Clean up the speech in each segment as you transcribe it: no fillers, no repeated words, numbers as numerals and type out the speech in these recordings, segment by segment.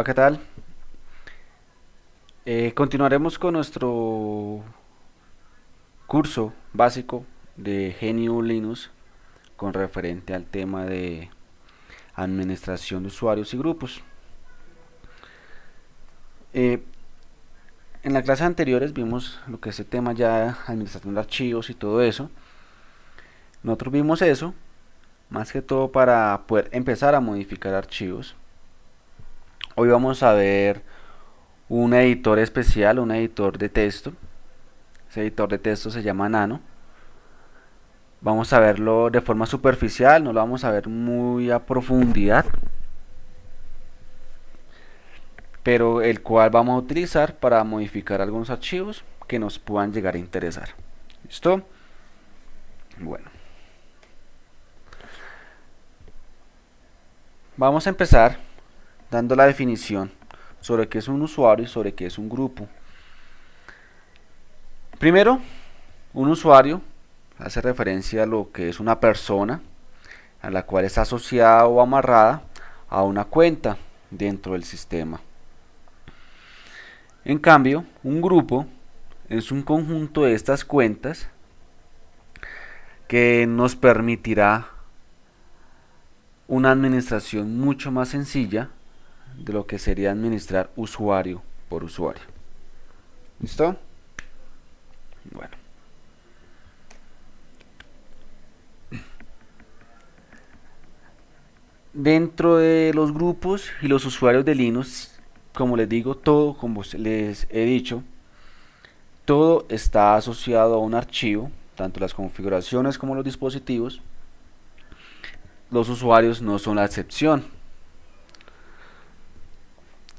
Hola, ¿qué tal? Continuaremos con nuestro curso básico de GNU Linux con referente al tema de administración de usuarios y grupos. Eh, en las clases anteriores vimos lo que es el tema ya de administración de archivos y todo eso. Nosotros vimos eso más que todo para poder empezar a modificar archivos. Hoy vamos a ver un editor especial, un editor de texto. Ese editor de texto se llama Nano. Vamos a verlo de forma superficial, no lo vamos a ver muy a profundidad, pero el cual vamos a utilizar para modificar algunos archivos que nos puedan llegar a interesar. ¿Listo? Bueno, vamos a empezar dando la definición sobre qué es un usuario y sobre qué es un grupo. Primero, un usuario hace referencia a lo que es una persona a la cual está asociada o amarrada a una cuenta dentro del sistema. En cambio, un grupo es un conjunto de estas cuentas que nos permitirá una administración mucho más sencilla de lo que sería administrar usuario por usuario. ¿Listo? Bueno. Dentro de los grupos y los usuarios de Linux, como les digo, todo, como les he dicho, todo está asociado a un archivo, tanto las configuraciones como los dispositivos. Los usuarios no son la excepción.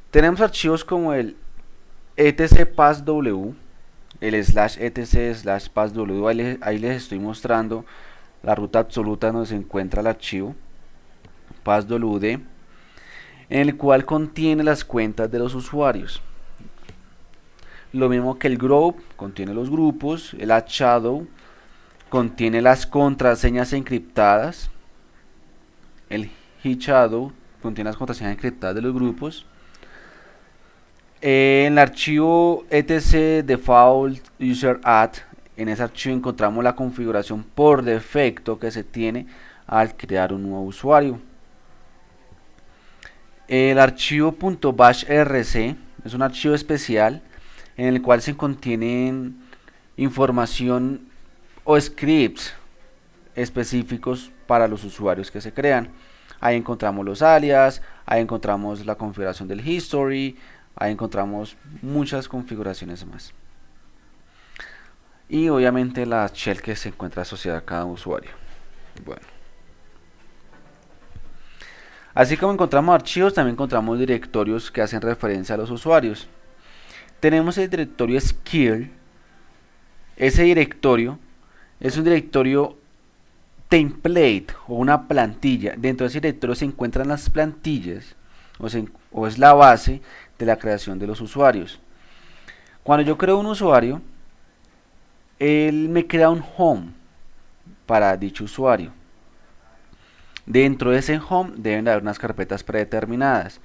Tenemos archivos como el etc_passw, el /etc/passw, ahí les estoy mostrando la ruta absoluta donde se encuentra el archivo passwd, en el cual contiene las cuentas de los usuarios. Lo mismo que el group contiene los grupos, el shadow contiene las contraseñas encriptadas, el shadow contiene las contraseñas encriptadas de los grupos. En el archivo etc default user add, en ese archivo encontramos la configuración por defecto que se tiene al crear un nuevo usuario. El archivo .bashrc es un archivo especial en el cual se contienen información o scripts específicos para los usuarios que se crean. Ahí encontramos los alias, ahí encontramos la configuración del history, ahí encontramos muchas configuraciones más. Y obviamente la shell que se encuentra asociada a cada usuario. Bueno. Así como encontramos archivos, también encontramos directorios que hacen referencia a los usuarios. Tenemos el directorio skill. Ese directorio es un directorio template o una plantilla. Dentro de ese directorio se encuentran las plantillas o es la base de la creación de los usuarios. Cuando yo creo un usuario, él me crea un home para dicho usuario. Dentro de ese home deben de haber unas carpetas predeterminadas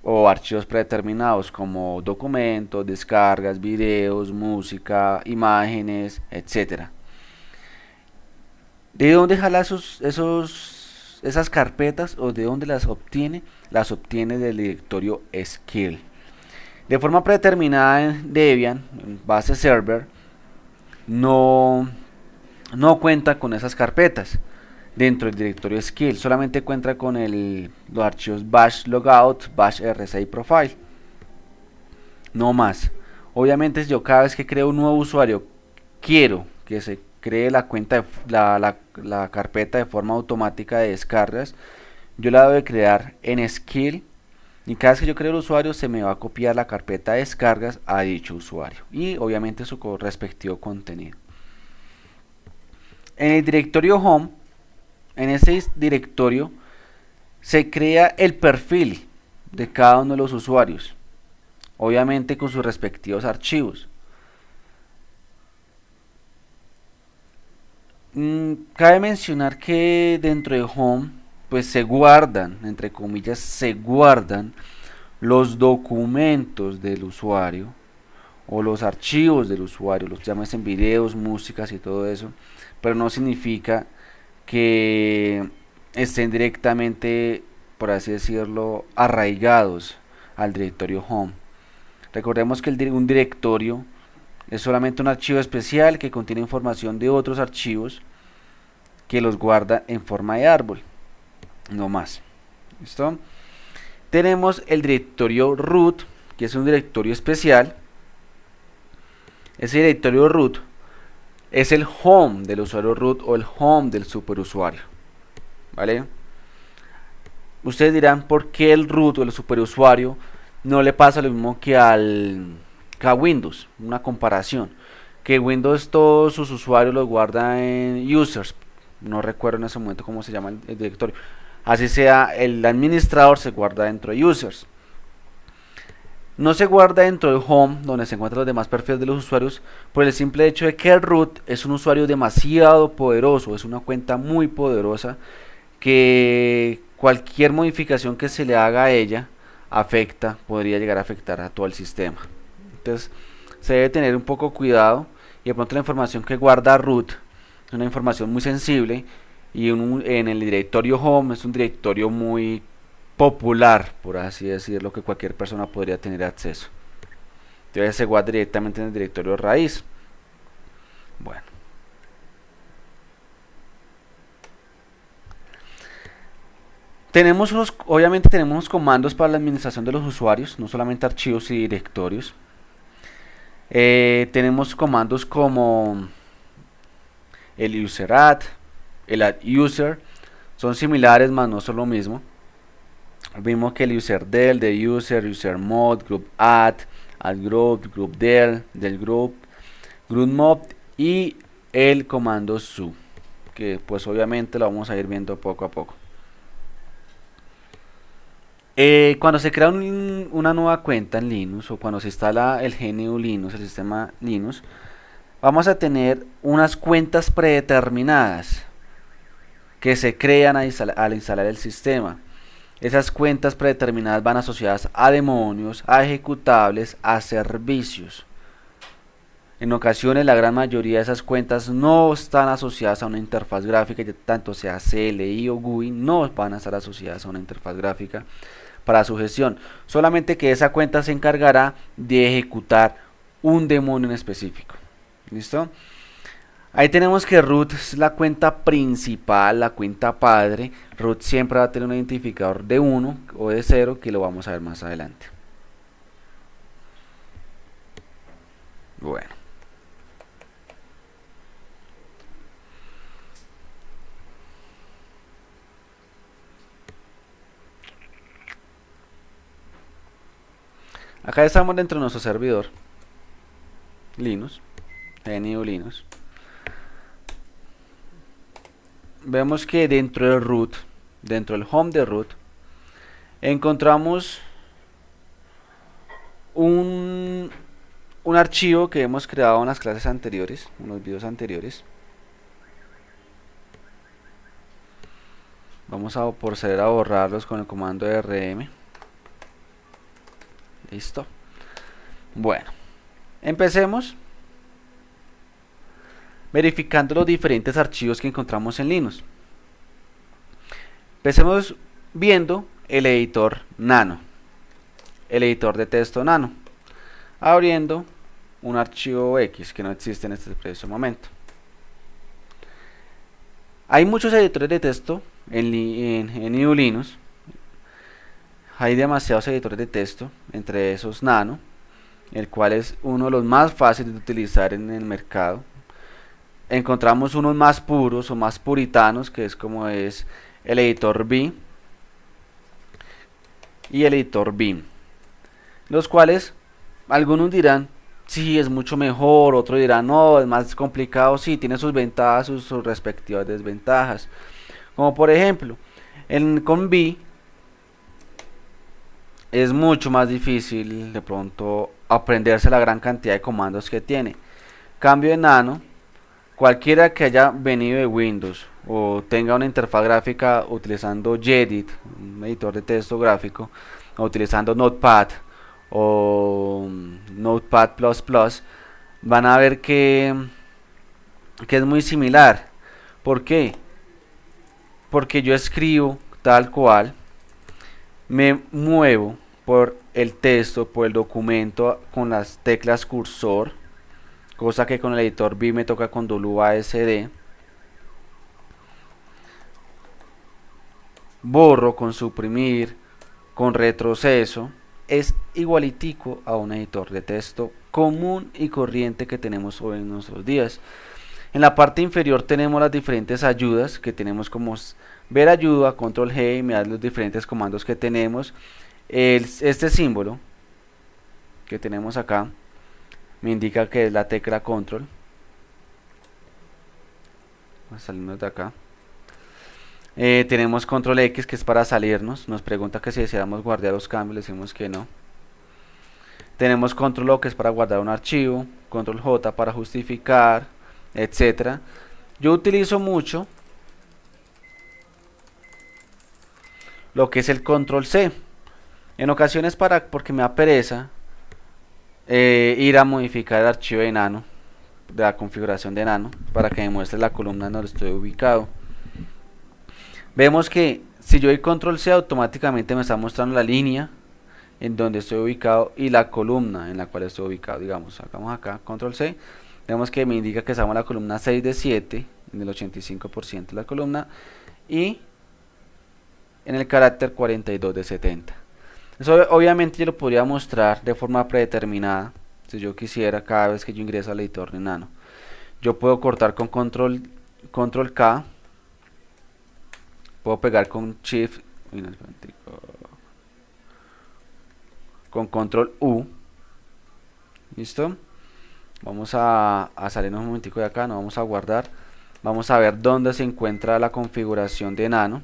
o archivos predeterminados como documentos, descargas, videos, música, imágenes, etcétera. ¿De dónde jala esas carpetas o de dónde las obtiene? Las obtiene del directorio skill. De forma predeterminada en Debian, en base server, no cuenta con esas carpetas dentro del directorio skill, solamente cuenta con los archivos bash logout, bash rc y profile, no más. Obviamente, si yo cada vez que creo un nuevo usuario quiero que se cree la cuenta la carpeta de forma automática de descargas, yo la debo de crear en skill, y cada vez que yo creo el usuario se me va a copiar la carpeta de descargas a dicho usuario y obviamente su respectivo contenido. En el directorio home, en ese directorio se crea el perfil de cada uno de los usuarios, obviamente con sus respectivos archivos. Cabe mencionar que dentro de home pues se guardan, entre comillas, se guardan los documentos del usuario o los archivos del usuario, los llames en videos, músicas y todo eso, pero no significa que estén directamente, por así decirlo, arraigados al directorio home. Recordemos que un directorio es solamente un archivo especial que contiene información de otros archivos que los guarda en forma de árbol, no más. ¿Listo? Tenemos el directorio root, que es un directorio especial. Ese directorio root es el home del usuario root o el home del superusuario, ¿vale? Ustedes dirán, ¿por qué el root o el superusuario no le pasa lo mismo que a Windows? Una comparación, que Windows todos sus usuarios los guarda en users, no recuerdo en ese momento cómo se llama el directorio, así sea el administrador se guarda dentro de users, no se guarda dentro de home donde se encuentran los demás perfiles de los usuarios por el simple hecho de que el root es un usuario demasiado poderoso, es una cuenta muy poderosa que cualquier modificación que se le haga a ella podría llegar a afectar a todo el sistema. Entonces se debe tener un poco cuidado y de pronto la información que guarda root es una información muy sensible y en el directorio home es un directorio muy popular, por así decirlo, que cualquier persona podría tener acceso. Entonces se guarda directamente en el directorio raíz. Bueno. Obviamente tenemos unos comandos para la administración de los usuarios, no solamente archivos y directorios. Tenemos comandos como el useradd, el adduser, son similares, mas no son lo mismo. Vimos que el userdel, de user, usermod, group add group del group mob y el comando su, que pues obviamente lo vamos a ir viendo poco a poco. Cuando se crea una nueva cuenta en Linux o cuando se instala el GNU Linux, el sistema Linux, vamos a tener unas cuentas predeterminadas que se crean al instalar el sistema. Esas cuentas predeterminadas van asociadas a demonios, a ejecutables, a servicios. En ocasiones la gran mayoría de esas cuentas no están asociadas a una interfaz gráfica, tanto sea CLI o GUI, no van a estar asociadas a una interfaz gráfica para su gestión. Solamente que esa cuenta se encargará de ejecutar un demonio en específico. ¿Listo? Ahí tenemos que root es la cuenta principal, la cuenta padre. Root siempre va a tener un identificador de 1 o de 0 que lo vamos a ver más adelante. Bueno. Acá estamos dentro de nuestro servidor Linux, GNU Linux. Vemos que dentro del root, dentro del home de root, encontramos un archivo que hemos creado en las clases anteriores, en los videos anteriores. Vamos a proceder a borrarlos con el comando rm. Listo. Bueno, empecemos verificando los diferentes archivos que encontramos en Linux. Empecemos viendo el editor Nano, el editor de texto Nano, abriendo un archivo X que no existe en este preciso momento. Hay muchos editores de texto en GNU Linux. Hay demasiados editores de texto, entre esos Nano, el cual es uno de los más fáciles de utilizar en el mercado. Encontramos unos más puros o más puritanos, que es como es el editor V y el editor Vim, los cuales algunos dirán sí es mucho mejor, otros dirán no, es más complicado. Sí, tiene sus ventajas, sus respectivas desventajas, como por ejemplo con V es mucho más difícil de pronto aprenderse la gran cantidad de comandos que tiene. Cambio de Nano, cualquiera que haya venido de Windows o tenga una interfaz gráfica utilizando Gedit, un editor de texto gráfico, o utilizando Notepad o Notepad++, van a ver que es muy similar. ¿Por qué? Porque yo escribo tal cual, me muevo por el texto, por el documento con las teclas cursor, cosa que con el editor V me toca con WASD, borro con suprimir, con retroceso, es igualitico a un editor de texto común y corriente que tenemos hoy en nuestros días. En la parte inferior tenemos las diferentes ayudas que tenemos, como ver ayuda, control G, y me da los diferentes comandos que tenemos. Este símbolo que tenemos acá me indica que es la tecla control. Vamos a salirnos de acá. Tenemos control X, que es para salirnos, nos pregunta que si deseamos guardar los cambios, le decimos que no. Tenemos control O, que es para guardar un archivo, control J para justificar, etcétera. Yo utilizo mucho lo que es el control C, en ocasiones porque me da pereza ir a modificar el archivo de Nano, de la configuración de Nano, para que me muestre la columna donde estoy ubicado. Vemos que si yo doy control C, automáticamente me está mostrando la línea en donde estoy ubicado y la columna en la cual estoy ubicado. Digamos, sacamos acá control C, vemos que me indica que estamos en la columna 6 de 7, en el 85% de la columna, y en el carácter 42 de 70. Eso obviamente yo lo podría mostrar de forma predeterminada, si yo quisiera, cada vez que yo ingreso al editor de Nano. Yo puedo cortar con control K, puedo pegar con Shift, con control U. Listo. Vamos a salirnos un momentico de acá, nos vamos a guardar. Vamos a ver dónde se encuentra la configuración de Nano.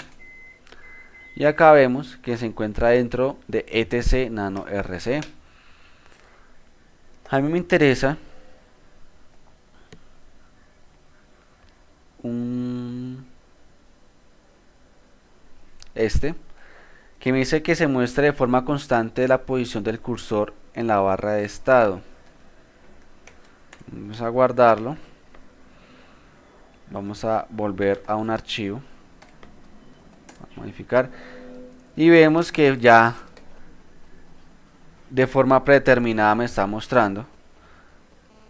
Y acá vemos que se encuentra dentro de etc nano rc. A mí me interesa que me dice que se muestre de forma constante la posición del cursor en la barra de estado. Vamos a guardarlo. Vamos a volver a un archivo, a modificar, y vemos que ya de forma predeterminada me está mostrando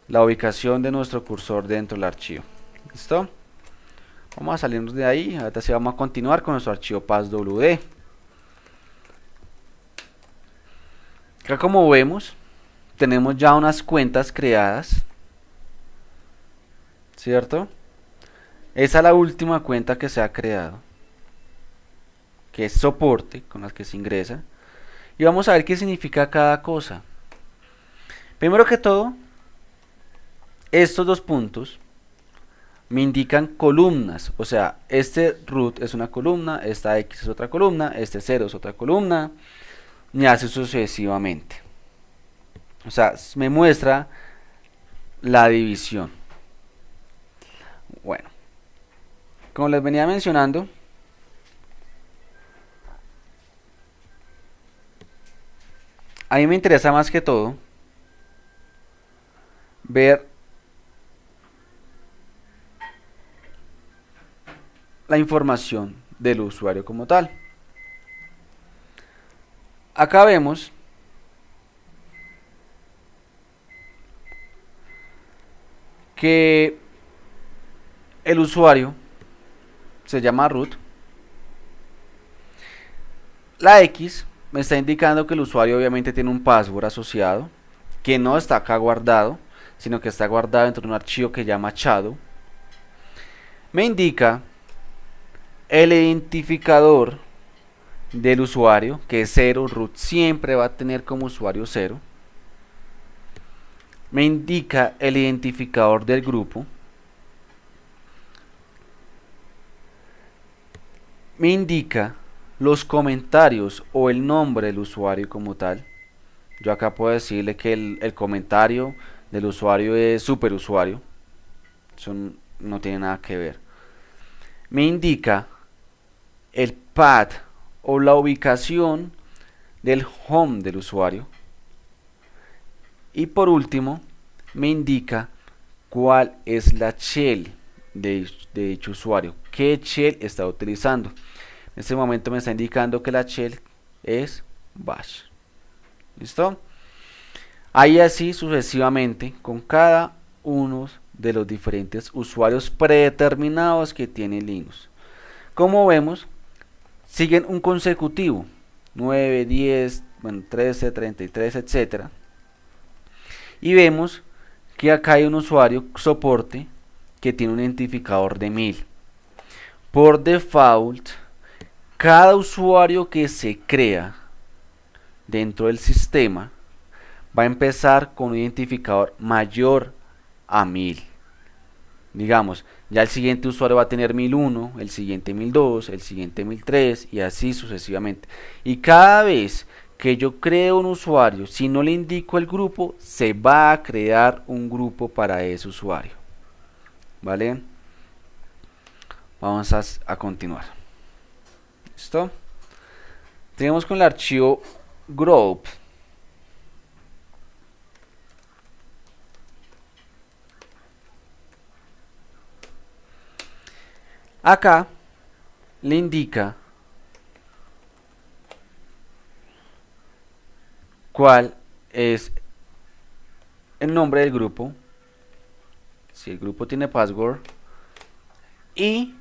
la ubicación de nuestro cursor dentro del archivo. ¿Listo? Vamos a salirnos de ahí. Ahora sí vamos a continuar con nuestro archivo passwd. Acá, como vemos, tenemos ya unas cuentas creadas, ¿cierto? Esa es la última cuenta que se ha creado, que es soporte, con las que se ingresa. Y vamos a ver qué significa cada cosa. Primero que todo, estos dos puntos me indican columnas. O sea, este root es una columna, esta X es otra columna, este 0 es otra columna, y así sucesivamente. O sea, me muestra la división. Bueno, como les venía mencionando, a mí me interesa más que todo ver la información del usuario como tal. Acá vemos que el usuario se llama root. La X me está indicando que el usuario obviamente tiene un password asociado, que no está acá guardado, sino que está guardado dentro de un archivo que se llama shadow. Me indica el identificador del usuario, que es 0, root siempre va a tener como usuario 0. Me indica el identificador del grupo. Me indica los comentarios o el nombre del usuario como tal. Yo acá puedo decirle que el comentario del usuario es superusuario. Eso no tiene nada que ver. Me indica el path o la ubicación del home del usuario. Y por último, me indica cuál es la shell de dicho usuario, qué shell está utilizando. En este momento me está indicando que la shell es bash. ¿Listo? Ahí así sucesivamente con cada uno de los diferentes usuarios predeterminados que tiene Linux. Como vemos, siguen un consecutivo 9, 10, bueno, 13, 33, etcétera. Y vemos que acá hay un usuario soporte que tiene un identificador de 1000. Por default, cada usuario que se crea dentro del sistema va a empezar con un identificador mayor a 1000. Digamos, ya el siguiente usuario va a tener 1001, el siguiente 1002, el siguiente 1003 y así sucesivamente. Y cada vez que yo creo un usuario, si no le indico el grupo, se va a crear un grupo para ese usuario. ¿Vale? Vamos a continuar. ¿Listo? Tenemos con el archivo group. Acá le indica cuál es el nombre del grupo, si el grupo tiene password, y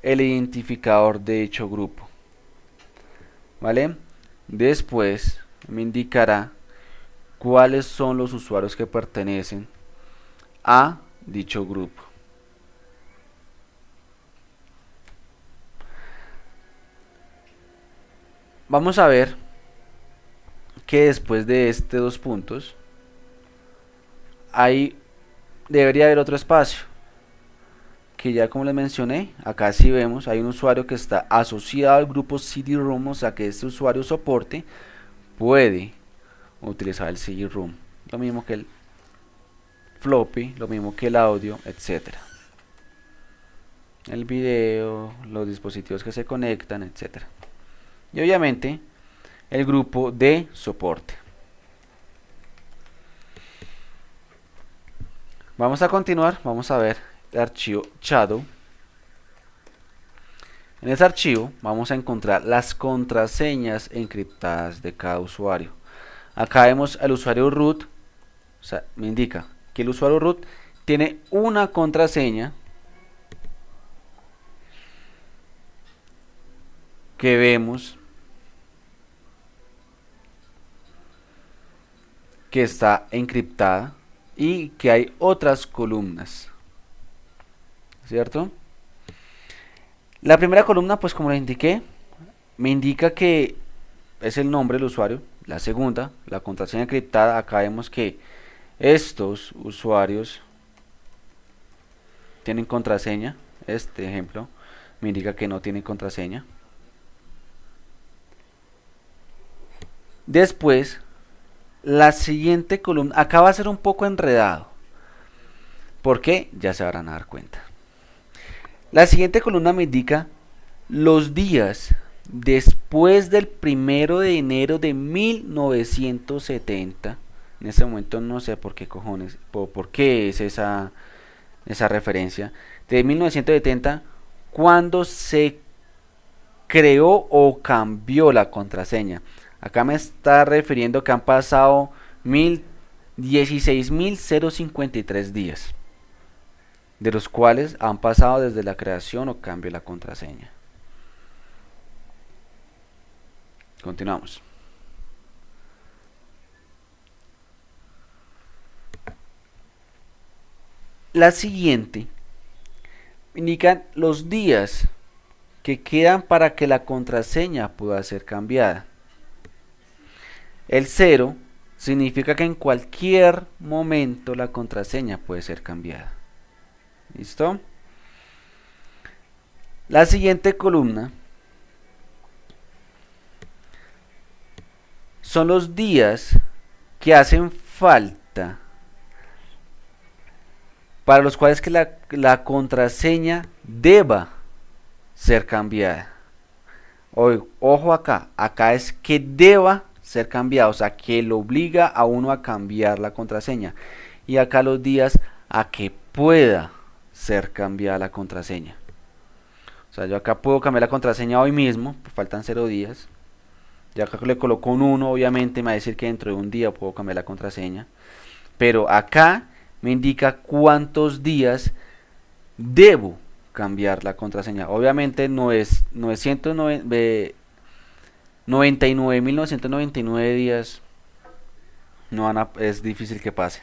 el identificador de dicho grupo. ¿Vale? Después me indicará cuáles son los usuarios que pertenecen a dicho grupo. Vamos a ver que después de este dos puntos ahí debería haber otro espacio que ya como les mencioné, acá sí vemos hay un usuario que está asociado al grupo CD-ROM, o sea que este usuario soporte puede utilizar el CD-ROM, lo mismo que el floppy, lo mismo que el audio, etcétera, el video, los dispositivos que se conectan, etcétera. Y obviamente el grupo de soporte. Vamos a continuar, vamos a ver el archivo shadow. En ese archivo vamos a encontrar las contraseñas encriptadas de cada usuario. Acá vemos el usuario root, o sea, me indica que el usuario root tiene una contraseña que vemos que está encriptada y que hay otras columnas, ¿cierto? La primera columna, pues como les indiqué, me indica que es el nombre del usuario. La segunda, la contraseña encriptada, acá vemos que estos usuarios tienen contraseña. Este ejemplo me indica que no tienen contraseña. Después, la siguiente columna, acá va a ser un poco enredado. ¿Por qué? Ya se van a dar cuenta. La siguiente columna me indica los días después del 1 de enero de 1970. En ese momento no sé por qué cojones, por qué es esa referencia. De 1970, cuando se creó o cambió la contraseña. Acá me está refiriendo que han pasado 16.053 días, de los cuales han pasado desde la creación o cambio de la contraseña. Continuamos. La siguiente indican los días que quedan para que la contraseña pueda ser cambiada. El 0 significa que en cualquier momento la contraseña puede ser cambiada. ¿Listo? La siguiente columna son los días que hacen falta para los cuales que la contraseña deba ser cambiada. Ojo acá, acá es que deba ser cambiado, o sea, que lo obliga a uno a cambiar la contraseña. Y acá los días a que pueda ser cambiada la contraseña. O sea, yo acá puedo cambiar la contraseña hoy mismo, pues faltan 0 días. Ya acá le coloco un 1, obviamente me va a decir que dentro de un día puedo cambiar la contraseña. Pero acá me indica cuántos días debo cambiar la contraseña. Obviamente no es 99.999 días, no van a, es difícil que pase,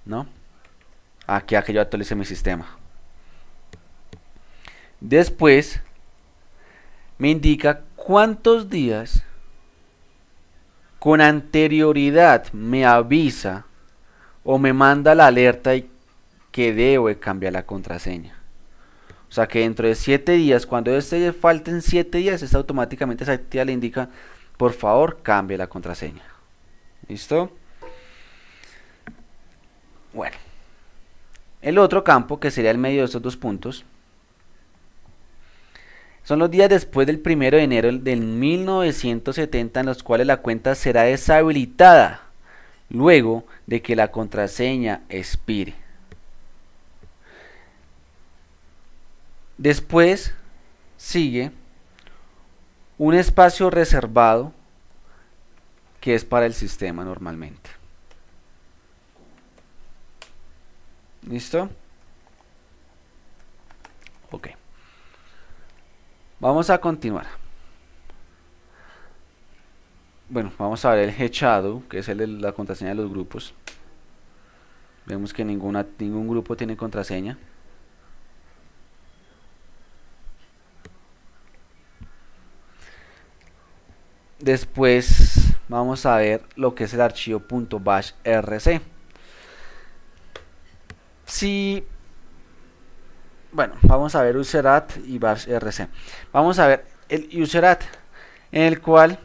¿no? Aquí a que yo actualice mi sistema. Después me indica cuántos días con anterioridad me avisa o me manda la alerta y que debo cambiar la contraseña. O sea que dentro de 7 días, cuando falten 7 días, esta automáticamente esa actividad le indica, por favor, cambie la contraseña. ¿Listo? Bueno. El otro campo, que sería el medio de estos dos puntos, son los días después del 1 de enero del 1970 en los cuales la cuenta será deshabilitada luego de que la contraseña expire. Después sigue un espacio reservado que es para el sistema normalmente. ¿Listo? Ok. Vamos a continuar. Bueno, vamos a ver el Hechado, que es el de la contraseña de los grupos. Vemos que ningún grupo tiene contraseña. Después vamos a ver lo que es el archivo .bashrc. Si, bueno, vamos a ver userat y bashrc. Vamos a ver el userat, en el cual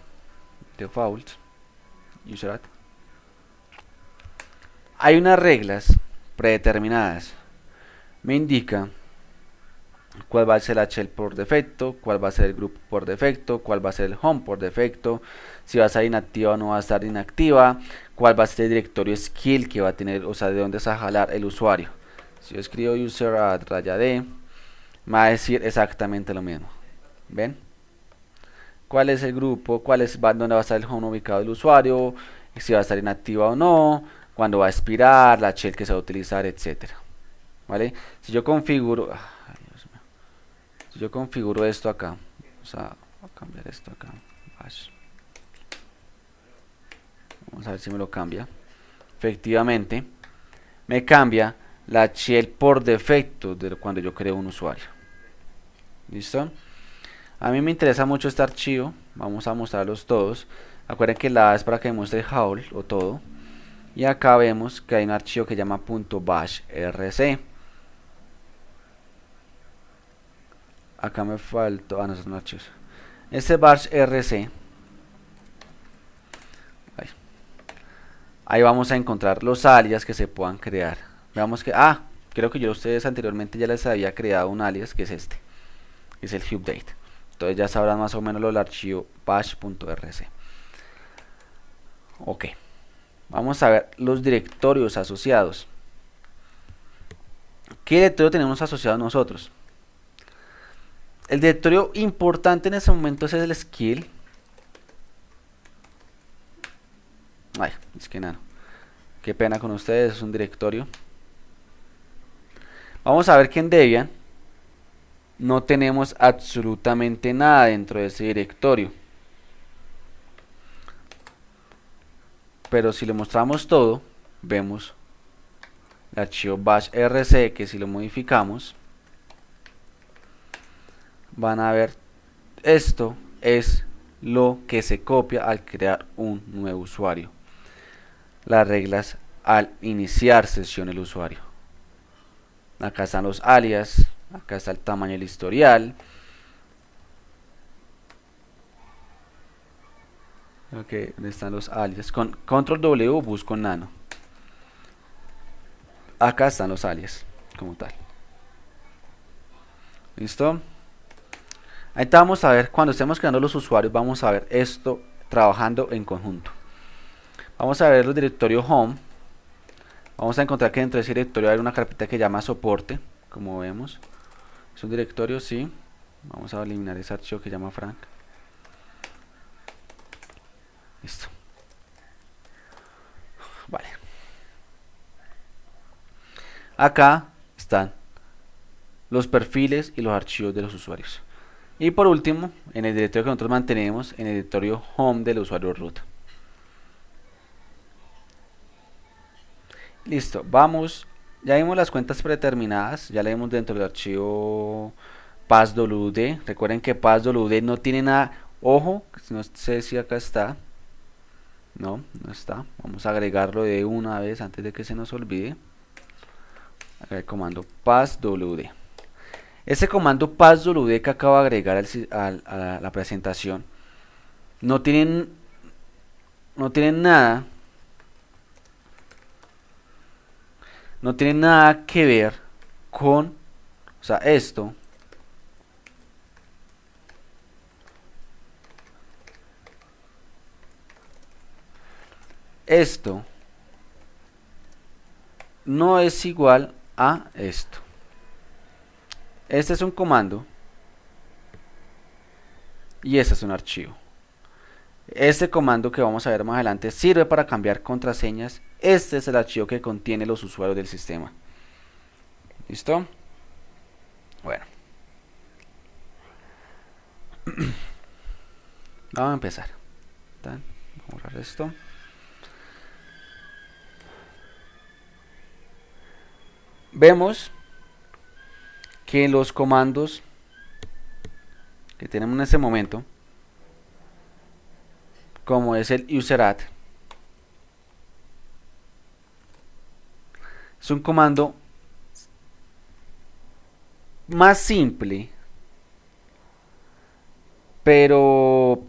default userat hay unas reglas predeterminadas. Me indica cuál va a ser la shell por defecto, cuál va a ser el grupo por defecto, cuál va a ser el home por defecto, si va a estar inactiva o no va a estar inactiva, cuál va a ser el directorio skill que va a tener, o sea, de dónde se va a jalar el usuario. Si yo escribo user add raya d, me va a decir exactamente lo mismo. ¿Ven? ¿Cuál es el grupo? ¿Dónde va a estar el home ubicado del usuario? Si va a estar inactiva o no, cuándo va a expirar, la shell que se va a utilizar, etcétera. ¿Vale? Si yo configuro... Si yo configuro esto acá, o sea, voy a cambiar esto acá, bash. Vamos a ver si me lo cambia. Efectivamente, me cambia la shell por defecto de cuando yo creo un usuario. ¿Listo? A mí me interesa mucho este archivo, vamos a mostrarlos todos. Acuérdense que la A es para que muestre el haul o todo. Y acá vemos que hay un archivo que se llama .bashrc. Acá me faltó, no son archivos. Este bashrc, ahí vamos a encontrar los alias que se puedan crear. Veamos que, creo que yo a ustedes anteriormente ya les había creado un alias que es este, que es el update. Entonces ya sabrán más o menos lo del archivo bash.rc. Ok, vamos a ver los directorios asociados. ¿Qué directorio tenemos asociado nosotros? El directorio importante en ese momento es el skill. Ay, es que nada. Qué pena con ustedes, es un directorio. Vamos a ver que en Debian no tenemos absolutamente nada dentro de ese directorio. Pero si le mostramos todo, vemos el archivo bashrc, que si lo modificamos, van a ver, esto es lo que se copia al crear un nuevo usuario. Las reglas al iniciar sesión el usuario. Acá están los alias, acá está el tamaño del historial. Ok, ¿dónde están los alias? Con control W busco nano. Acá están los alias como tal. ¿Listo? Ahí vamos a ver, cuando estemos creando los usuarios, vamos a ver esto trabajando en conjunto. Vamos a ver el directorio home. Vamos a encontrar que dentro de ese directorio hay una carpeta que llama soporte, como vemos. Es un directorio, sí. Vamos a eliminar ese archivo que llama Frank. Listo. Vale. Acá están los perfiles y los archivos de los usuarios. Y por último, en el directorio que nosotros mantenemos, en el directorio home del usuario root. Listo, vamos. Ya vimos las cuentas predeterminadas, ya leemos dentro del archivo passwd. Recuerden que passwd no tiene nada. Ojo, no sé si acá está. No, no está. Vamos a agregarlo de una vez antes de que se nos olvide. Acá el comando passwd. Ese comando passwd que acabo de agregar a la presentación no tienen nada. No tiene nada que ver con, o sea, esto no es igual a esto. Este es un comando y este es un archivo. Este comando que vamos a ver más adelante sirve para cambiar contraseñas. Este es el archivo que contiene los usuarios del sistema. ¿Listo? Bueno. Vamos a empezar. Vamos a borrar esto. Vemos que los comandos que tenemos en este momento, como es el userat, es un comando más simple, pero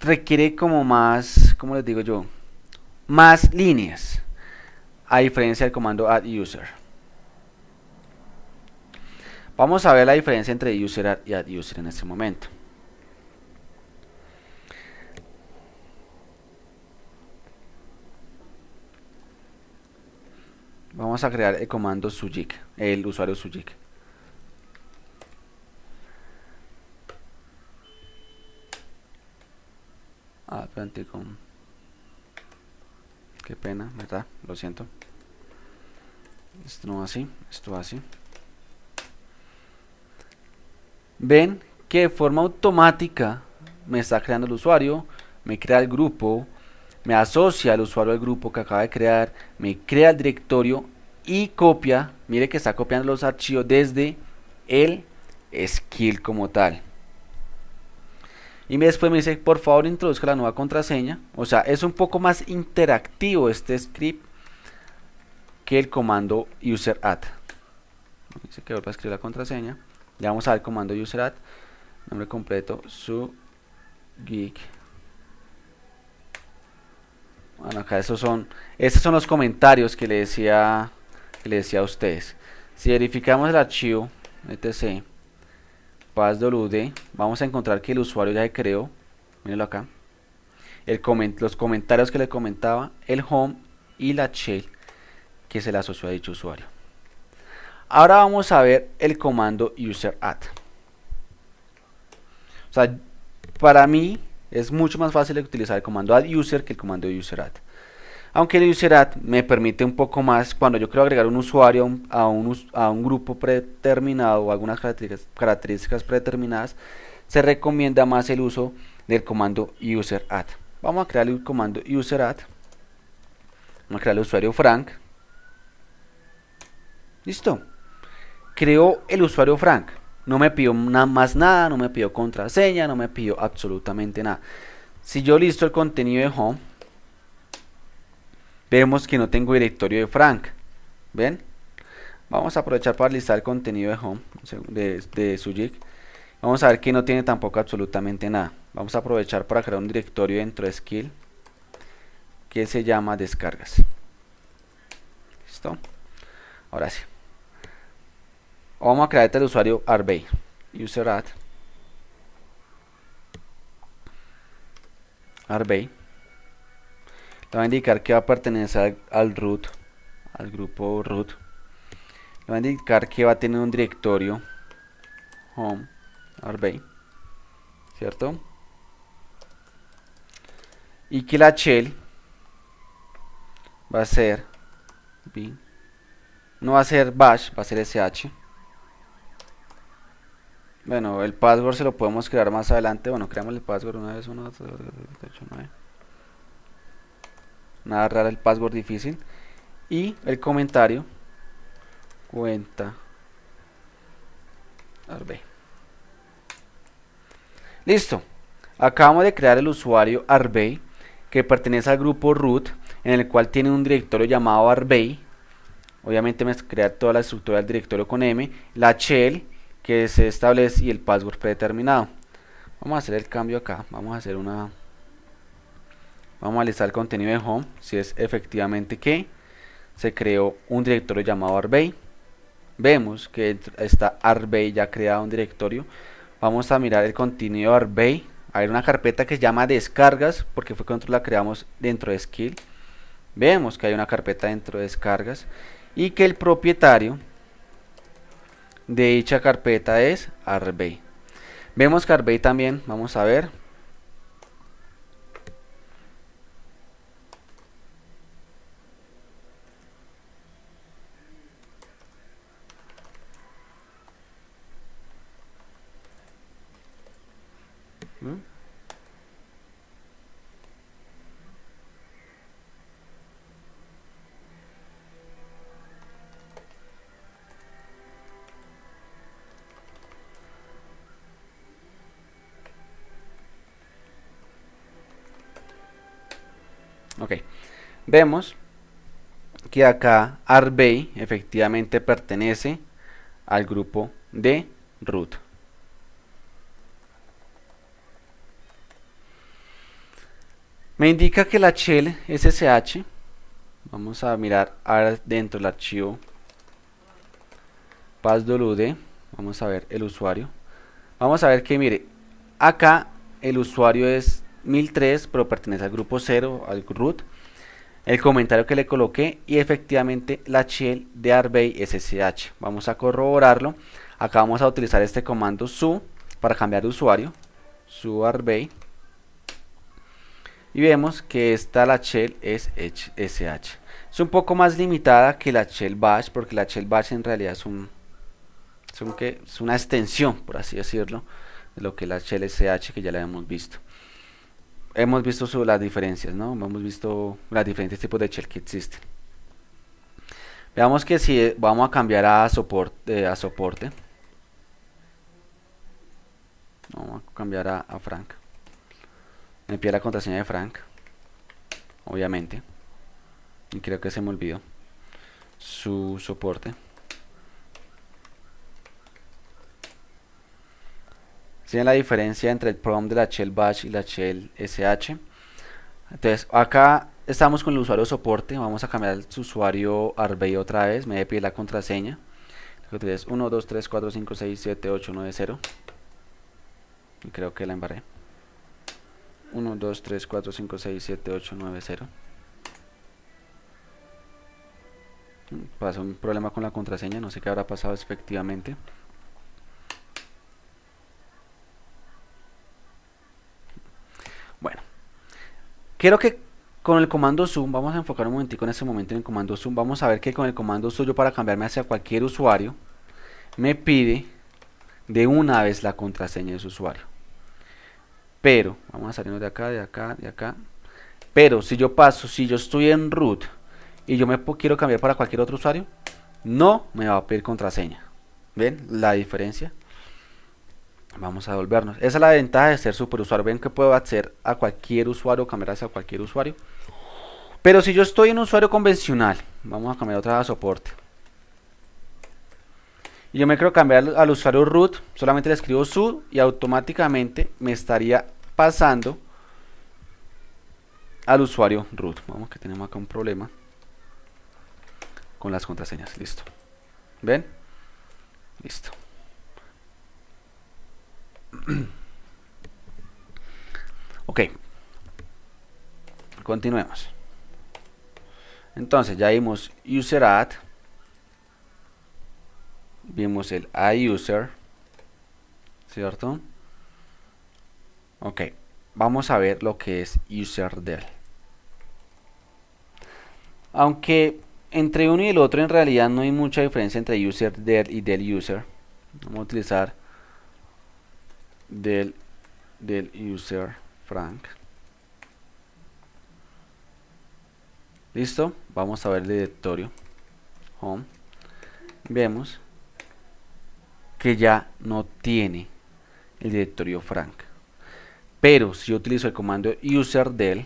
requiere como más, ¿cómo les digo yo? Más líneas, a diferencia del comando add user. Vamos a ver la diferencia entre userat y add user en este momento. Vamos a crear el comando sujik, el usuario sujik. Qué pena, ¿verdad? Lo siento. Esto no va así, esto va así. Ven que de forma automática me está creando el usuario, me crea el grupo, me asocia al usuario al grupo que acaba de crear, me crea el directorio y copia, mire que está copiando los archivos desde el skill como tal. Y después me dice, por favor introduzca la nueva contraseña. O sea, es un poco más interactivo este script que el comando userat. Dice que vuelva a escribir la contraseña. Ya vamos a ver el comando userat. Nombre completo, sujik. Bueno, acá estos son los comentarios que le decía a ustedes. Si verificamos el archivo etc passwd, vamos a encontrar que el usuario ya se creó. Mírenlo acá. Los comentarios que le comentaba, el home y la shell que se le asoció a dicho usuario. Ahora vamos a ver el comando userat. O sea, para mí es mucho más fácil utilizar el comando add user que el comando userat. Aunque el userat me permite un poco más cuando yo quiero agregar un usuario a un grupo predeterminado o algunas características predeterminadas, se recomienda más el uso del comando userat. Vamos a crear el comando userat. Vamos a crear el usuario Frank. Listo. Creó el usuario Frank. No me pidió más nada, no me pidió contraseña, no me pidió absolutamente nada. Si yo listo el contenido de home, vemos que no tengo directorio de Frank. ¿Ven? Vamos a aprovechar para listar el contenido de home de sujik. Vamos a ver que no tiene tampoco absolutamente nada. Vamos a aprovechar para crear un directorio dentro de skill que se llama descargas. ¿Listo? Ahora sí. Vamos a crear el usuario arbey userat. arbay. Le va a indicar que va a pertenecer al root, al grupo root. Le va a indicar que va a tener un directorio home arbay, ¿cierto? Y que la shell va a ser bin, no va a ser bash, va a ser sh. Bueno, el password se lo podemos crear más adelante. Bueno, creamos el password una vez, 1, 2, 3, 4, 5, 6, 7, 8, 9. Nada raro, el password difícil. Y el comentario cuenta arbay. Listo. Acabamos de crear el usuario arbay, que pertenece al grupo root, en el cual tiene un directorio llamado arbay. Obviamente me crea toda la estructura del directorio con m, la shell que se establece y el password predeterminado. Vamos a hacer el cambio acá. Vamos a analizar el contenido de home, si es efectivamente que se creó un directorio llamado arbay. Vemos que está arbay ya creado un directorio. Vamos a mirar el contenido de arbay. Hay una carpeta que se llama descargas, porque fue cuando la creamos dentro de skill. Vemos que hay una carpeta dentro de descargas y que el propietario de dicha carpeta es arbay. Vemos que arbay también, vamos a ver, ok, vemos que acá arbay efectivamente pertenece al grupo de root. Me indica que la shell ssh, vamos a mirar ahora dentro del archivo passwd, vamos a ver el usuario. Vamos a ver que mire, acá el usuario es 1003, pero pertenece al grupo 0, al root. El comentario que le coloqué y efectivamente la shell de arbay ssh. Vamos a corroborarlo. Acá vamos a utilizar este comando su para cambiar de usuario, su arbay. Y vemos que esta la shell es sh. Es un poco más limitada que la shell bash, porque la shell bash en realidad es una extensión, por así decirlo, de lo que es la shell sh, que ya la hemos visto. Hemos visto las diferencias, ¿no? Hemos visto los diferentes tipos de shell que existen. Veamos que si vamos a cambiar a soporte, vamos a cambiar a Frank. Me pide la contraseña de Frank, obviamente, y creo que se me olvidó su soporte. ¿Tienen la diferencia entre el prompt de la shell bash y la shell sh? Entonces acá estamos con el usuario soporte. Vamos a cambiar su usuario arbay otra vez. Me debe pedir la contraseña. Entonces 1 2 3 4 5 6 7 8 9 0, y creo que la embarré. 1 2 3 4 5 6 7 8 9 0. Pasó un problema con la contraseña, no sé qué habrá pasado efectivamente. Bueno, quiero que con el comando zoom, vamos a enfocar un momentico en este momento en el comando zoom. Vamos a ver que con el comando suyo, para cambiarme hacia cualquier usuario, me pide de una vez la contraseña de su usuario. Pero, vamos a salirnos de acá, de acá, de acá. Pero si yo estoy en root y yo me quiero cambiar para cualquier otro usuario, no me va a pedir contraseña. ¿Ven la diferencia? Vamos a devolvernos. Esa es la ventaja de ser superusuario. Ven que puedo acceder a cualquier usuario, cambiar hacia cualquier usuario. Pero si yo estoy en un usuario convencional, vamos a cambiar otra vez a soporte, y yo me quiero cambiar al usuario root, solamente le escribo su y automáticamente me estaría pasando al usuario root. Vamos, que tenemos acá un problema con las contraseñas. Listo. ¿Ven? Listo. Ok. Continuemos. Entonces ya vimos user add, vimos el iUser, ¿cierto? Ok, vamos a ver lo que es userdel. Aunque entre uno y el otro en realidad no hay mucha diferencia entre userdel y del user. Vamos a utilizar del user frank. Listo, vamos a ver el directorio home. Vemos que ya no tiene el directorio frank, pero si yo utilizo el comando userdel,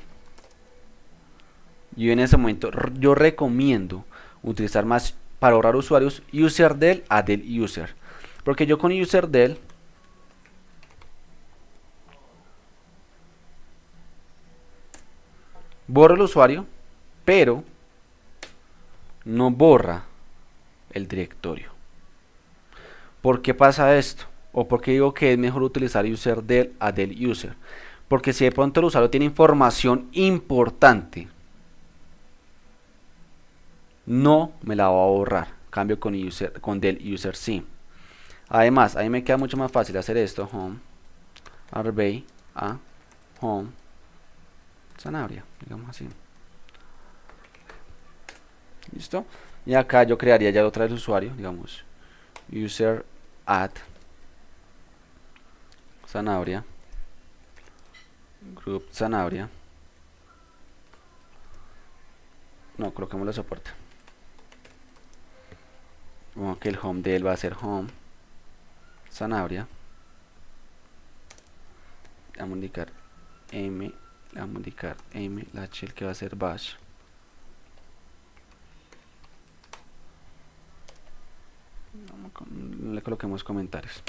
yo en ese momento yo recomiendo utilizar más para ahorrar usuarios userdel a del user, porque yo con userdel borro el usuario, pero no borra el directorio. ¿Por qué pasa esto? ¿O por qué digo que es mejor utilizar userdel a del user? Porque si de pronto el usuario tiene información importante, no me la va a borrar. Cambio con del user sí. Además, a mí me queda mucho más fácil hacer esto. Home, array, a home, Sanabria, digamos así. ¿Listo? Y acá yo crearía ya otra vez el usuario, digamos, user add Sanabria, group Sanabria. No, coloquemos el soporte. Como que el home de él va a ser home Sanabria. Le vamos a indicar m, le vamos a indicar m, la shell que va a ser bash. No le coloquemos comentarios.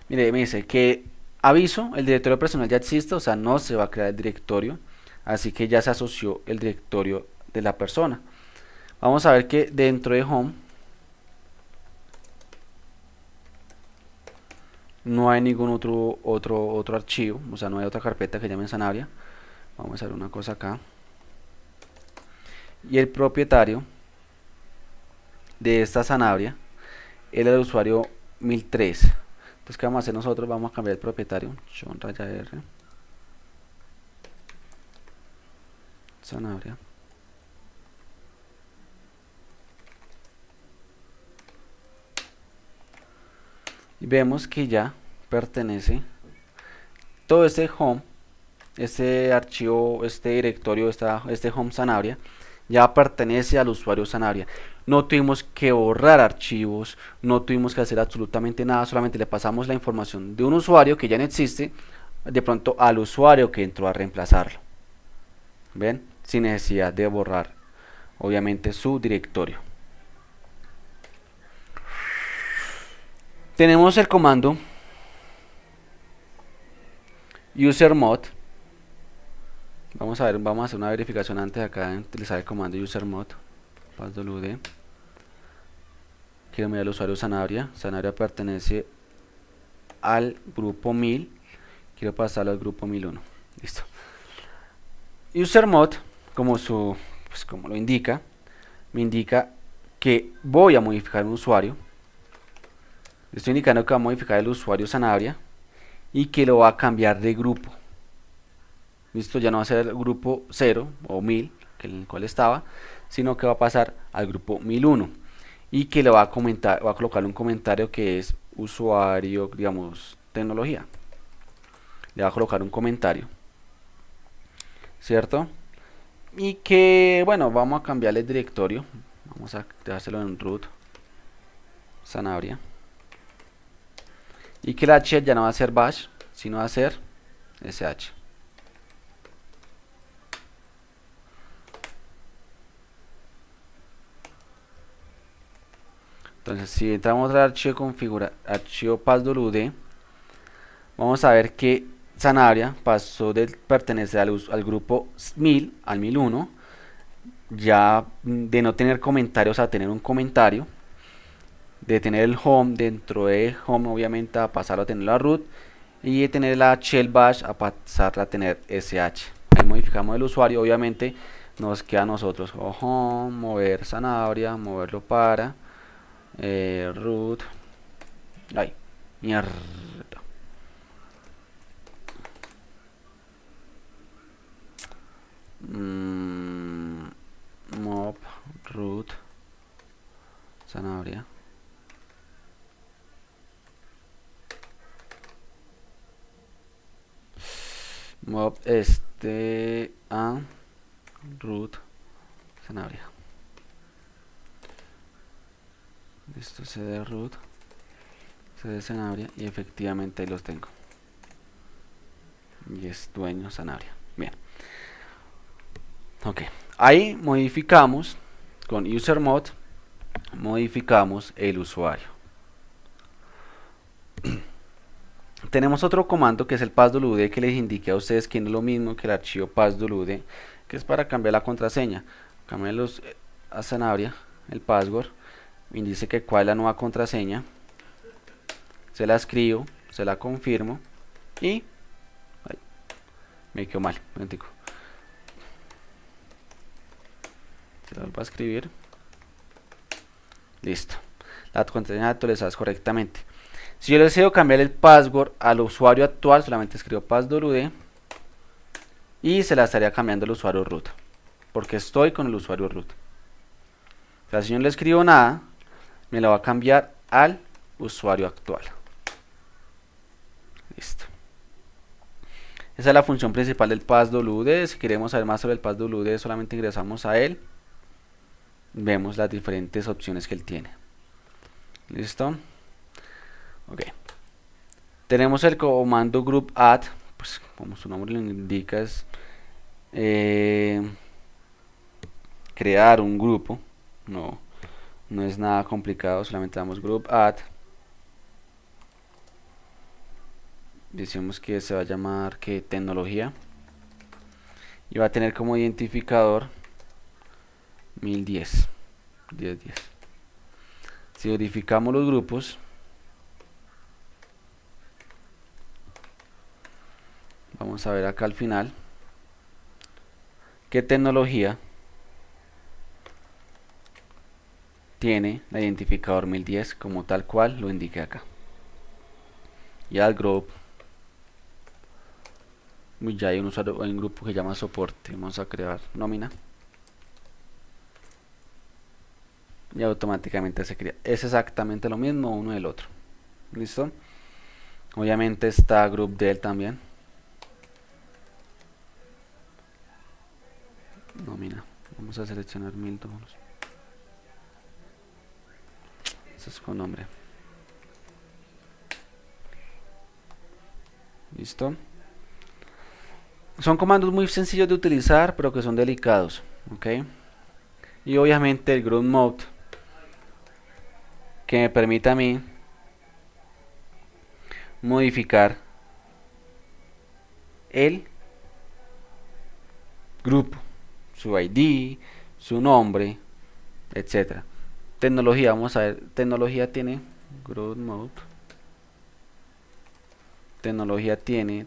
Mire, me dice que aviso, el directorio personal ya existe, o sea, no se va a crear el directorio, así que ya se asoció el directorio de la persona. Vamos a ver que dentro de home no hay ningún otro archivo, o sea, no hay otra carpeta que llame Sanabria. Vamos a hacer una cosa acá. Y el propietario de esta Sanabria es el usuario 1003. Entonces, ¿qué vamos a hacer nosotros? Vamos a cambiar el propietario. John raya R. Sanabria. Y vemos que ya pertenece todo este home, este archivo, este directorio, este home Sanabria, ya pertenece al usuario Sanabria. No tuvimos que borrar archivos, no tuvimos que hacer absolutamente nada, solamente le pasamos la información de un usuario que ya no existe, de pronto al usuario que entró a reemplazarlo. ¿Ven? Sin necesidad de borrar, obviamente, su directorio. Tenemos el comando usermod. Vamos a hacer una verificación antes acá de utilizar el comando usermod. Passwd. Quiero mirar el usuario Sanabria. Sanabria pertenece al grupo 1000. Quiero pasarlo al grupo 1001. Listo. Usermod, como lo indica, me indica que voy a modificar un usuario. Estoy indicando que va a modificar el usuario Sanabria y que lo va a cambiar de grupo. Listo, ya no va a ser el grupo 0 o 1000, que en el cual estaba, sino que va a pasar al grupo 1001 y que le va a colocar un comentario que es usuario, digamos, tecnología. Le va a colocar un comentario, ¿cierto? Y que, bueno, vamos a cambiarle el directorio. Vamos a dejárselo en root Sanabria. Y que la shell ya no va a ser bash, sino va a ser sh. Entonces, si entramos al archivo archivo passwd, vamos a ver que Sanabria pasó de pertenecer al grupo 1000 al 1001, ya de no tener comentarios a tener un comentario, de tener el home dentro de home, obviamente, a pasar a tener la root, y de tener la shell bash a pasarla a tener sh. Ahí modificamos el usuario, obviamente nos queda a nosotros, ojo, mover zanahoria, moverlo para root, ay, mierda, mob root zanahoria, mob a root zanahoria, esto cd root cd zanahoria, y efectivamente ahí los tengo, y es dueño zanahoria. Bien, ok, ahí modificamos con usermod, modificamos el usuario. Tenemos otro comando que es el passwd, que les indique a ustedes que no es lo mismo que el archivo passwd, que es para cambiar la contraseña. Cambiarlos a zanahoria, el password, me dice que cuál es la nueva contraseña, se la escribo, se la confirmo y ay, me quedó mal, se la vuelvo a escribir, listo, la contraseña actualizada correctamente. Si yo deseo cambiar el password al usuario actual, solamente escribo passwd y se la estaría cambiando el usuario root, porque estoy con el usuario root. O sea, si yo no le escribo nada, me la va a cambiar al usuario actual. Listo. Esa es la función principal del passwd. Si queremos saber más sobre el passwd, solamente ingresamos a él, vemos las diferentes opciones que él tiene. Listo. Ok, tenemos el comando group add, pues como su nombre lo indica, es crear un grupo. No es nada complicado, solamente damos group add, decimos que se va a llamar que tecnología y va a tener como identificador 1010. Si verificamos los grupos, vamos a ver acá al final qué tecnología tiene el identificador 1010 como tal cual lo indique acá. Y al group, ya hay un usuario, hay un grupo que se llama soporte. Vamos a crear nómina y automáticamente se crea. Es exactamente lo mismo uno del otro. Listo. Obviamente está group del también. Nómina, vamos a seleccionar 1002. Eso es con nombre. Listo. Son comandos muy sencillos de utilizar, pero que son delicados, ok. Y obviamente el group mode, que me permite a mí modificar el grupo, su ID, su nombre, etcétera. Tecnología, vamos a ver, tecnología tiene group mode, tecnología tiene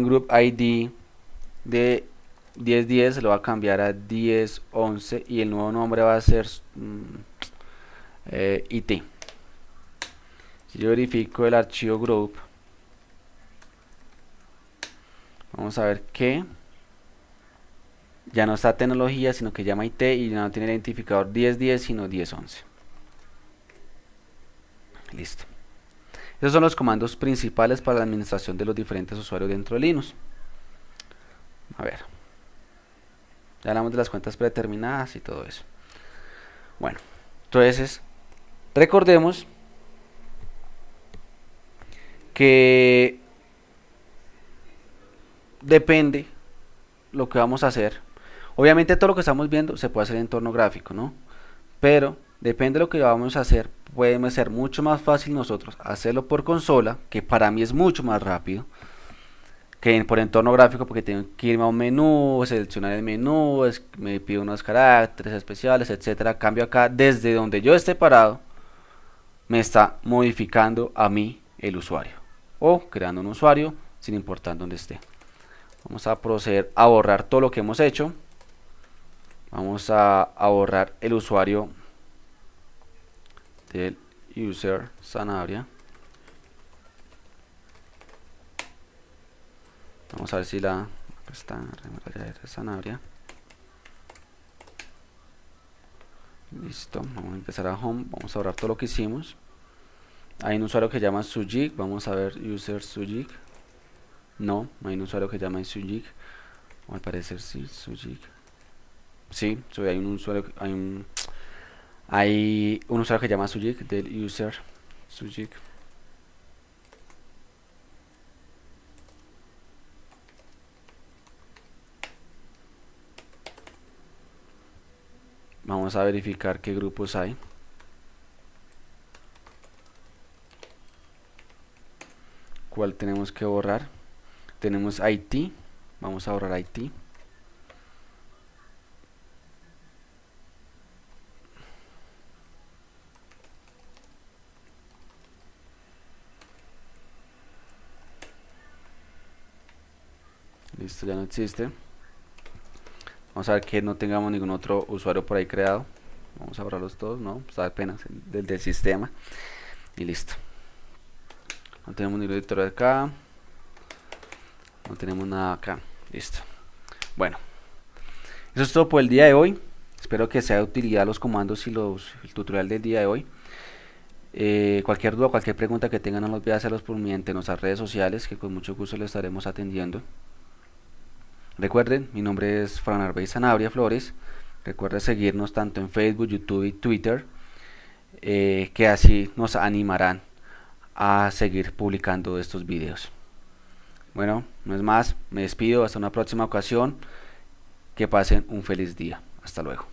group ID de 1010, se lo va a cambiar a 1011 y el nuevo nombre va a ser IT. Si yo verifico el archivo group, vamos a ver que ya no está tecnología, sino que llama IT y ya no tiene el identificador 1010 sino 1011. Listo. Esos son los comandos principales para la administración de los diferentes usuarios dentro de Linux. A ver, ya hablamos de las cuentas predeterminadas y todo eso. Bueno, entonces recordemos que depende lo que vamos a hacer. Obviamente todo lo que estamos viendo se puede hacer en entorno gráfico, ¿no? Pero depende de lo que vamos a hacer, puede ser mucho más fácil nosotros hacerlo por consola, que para mí es mucho más rápido que por entorno gráfico, porque tengo que irme a un menú, seleccionar el menú, me pide unos caracteres especiales, etcétera. Cambio acá desde donde yo esté parado, me está modificando a mí el usuario, o creando un usuario sin importar dónde esté. Vamos a proceder a borrar todo lo que hemos hecho. Vamos a borrar el usuario del user Sanabria. Vamos a ver si la está Sanabria. Listo, vamos a empezar a home, vamos a borrar todo lo que hicimos. Hay un usuario que se llama Sujik, vamos a ver user Sujik. No hay un usuario que se llama Sujik. Al parecer sí, Sujik. Sí, hay un usuario, hay un usuario que se llama Sujik del user Sujik. Vamos a verificar qué grupos hay. ¿Cuál tenemos que borrar? Tenemos IT. Vamos a borrar IT. Listo, ya no existe. Vamos a ver que no tengamos ningún otro usuario por ahí creado. Vamos a borrarlos todos, no, está apenas del sistema. Y listo. No tenemos ningún editor acá. No tenemos nada acá. Listo. Bueno, eso es todo por el día de hoy. Espero que sea de utilidad los comandos y el tutorial del día de hoy. Cualquier duda, cualquier pregunta que tengan, no olviden hacerlos por mediante nuestras redes sociales, que con mucho gusto les estaremos atendiendo. Recuerden, mi nombre es Fran Arbey Sanabria Flores. Recuerden seguirnos tanto en Facebook, YouTube y Twitter, que así nos animarán a seguir publicando estos videos. Bueno, no es más, me despido, hasta una próxima ocasión. Que pasen un feliz día. Hasta luego.